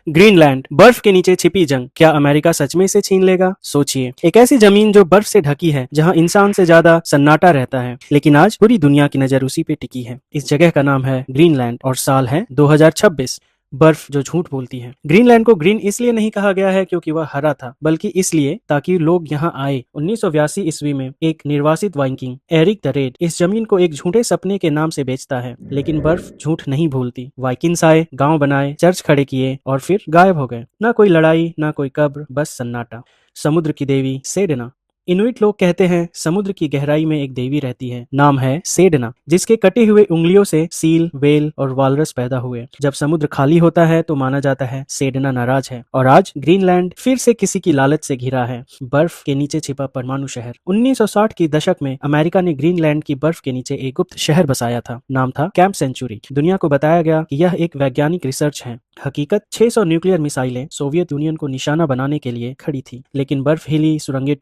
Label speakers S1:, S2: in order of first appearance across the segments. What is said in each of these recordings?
S1: Greenland, बर्फ के नीचे छिपी जंग, क्या अमेरिका सच में इसे छीन लेगा? सोचिए, एक ऐसी जमीन जो बर्फ से ढकी है, जहां इंसान से ज्यादा सन्नाटा रहता है, लेकिन आज पूरी दुनिया की नजर उसी पे टिकी है। इस जगह का नाम है ग्रीनलैंड और साल है 2026। बर्फ जो झूठ बोलती है। ग्रीनलैंड को ग्रीन इसलिए नहीं कहा गया है क्योंकि वह हरा था, बल्कि इसलिए ताकि लोग यहाँ आए। 1982 ईस्वी में एक निर्वासित वाइकिंग एरिक द रेड इस जमीन को एक झूठे सपने के नाम से बेचता है, लेकिन बर्फ झूठ नहीं भूलती। वाइकिंग्स आए, गांव बनाए, चर्च खड़े किए और फिर गायब हो गए। ना कोई लड़ाई, ना कोई कब्र, बस सन्नाटा। समुद्र की देवी सेडना। इनुइट लोग कहते हैं समुद्र की गहराई में एक देवी रहती है, नाम है सेडना, जिसके कटे हुए उंगलियों से सील, वेल और वालरस पैदा हुए। जब समुद्र खाली होता है तो माना जाता है सेडना नाराज है। और आज ग्रीनलैंड फिर से किसी की लालच से घिरा है, बर्फ के नीचे छिपा परमाणु शहर। 1960 की दशक में अमेरिका ने ग्रीनलैंड की बर्फ के नीचे एक गुप्त शहर बसाया था, नाम था कैंप सेंचुरी। दुनिया को बताया गया कि यह एक वैज्ञानिक रिसर्च है। हकीकत 600 न्यूक्लियर मिसाइलें सोवियत यूनियन को निशाना बनाने के लिए खड़ी थी, लेकिन बर्फ हिली, सुरंगें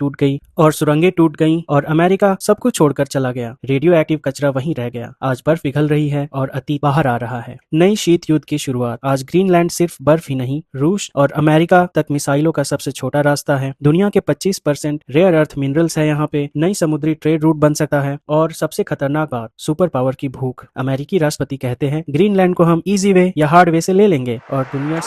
S1: टूट गईं और अमेरिका सब कुछ छोड़कर चला गया। रेडियो एक्टिव कचरा वहीं रह गया। आज बर्फ पिघल रही है और अतीत बाहर आ रहा है। नई शीत युद्ध की शुरुआत। आज ग्रीनलैंड सिर्फ बर्फ ही नहीं, रूस और अमेरिका तक मिसाइलों का सबसे छोटा रास्ता है। दुनिया के 25% रेयर अर्थ मिनरल्स है यहाँ पे। नई समुद्री ट्रेड रूट बन सकता है और सबसे खतरनाक बात, सुपर पावर की भूख। अमेरिकी राष्ट्रपति कहते हैं ग्रीनलैंड को हम इजी वे या हार्ड वे से ले लेंगे और दुनिया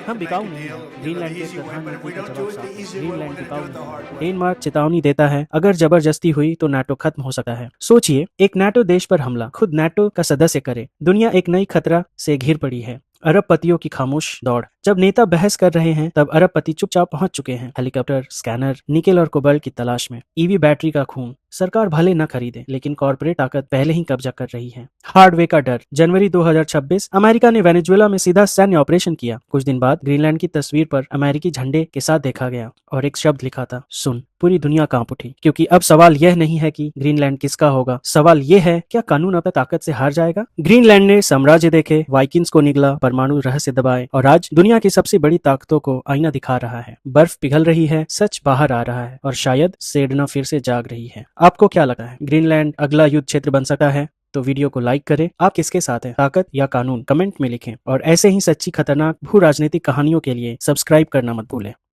S1: हम बिकाऊ नहीं हैं। ग्रीनलैंड के प्रधानमंत्री का जवाब साफ है, ग्रीनलैंड बिकाऊ नहीं। डेनमार्क चेतावनी देता है अगर जबरदस्ती हुई तो नाटो खत्म हो सकता है। सोचिए, एक नाटो देश पर हमला खुद नाटो का सदस्य करे। दुनिया एक नई खतरा से घिर पड़ी है। अरबपतियों की खामोश दौड़। जब नेता बहस कर रहे हैं तब अरबपति चुपचाप पहुंच चुके हैं, हेलीकॉप्टर, स्कैनर, निकेल और कोबाल्ट की तलाश में। ईवी बैटरी का खून। सरकार भले न खरीदे, लेकिन कॉर्पोरेट ताकत पहले ही कब्जा कर रही है। हार्डवे का डर। जनवरी 2026 अमेरिका ने वेनेजुएला में सीधा सैन्य ऑपरेशन किया। कुछ दिन बाद ग्रीनलैंड की तस्वीर पर अमेरिकी झंडे के साथ देखा गया और एक शब्द लिखा था, सुन। पूरी दुनिया कांप उठी, क्योंकि अब सवाल यह नहीं है कि ग्रीनलैंड किसका होगा, सवाल यह है क्या कानून अब ताकत से हार जाएगा। ग्रीनलैंड ने साम्राज्य देखे, वाइकिंग्स को निगला, परमाणु रहस्य दबाए और आज दुनिया की सबसे बड़ी ताकतों को आईना दिखा रहा है। बर्फ पिघल रही है, सच बाहर आ रहा है और शायद सेडना फिर से जाग रही है। आपको क्या लगता है, ग्रीनलैंड अगला युद्ध क्षेत्र बन सकता है? तो वीडियो को लाइक करें। आप किसके साथ हैं, ताकत या कानून? कमेंट में लिखें और ऐसे ही सच्ची खतरनाक भू राजनीतिक कहानियों के लिए सब्सक्राइब करना मत भूलें।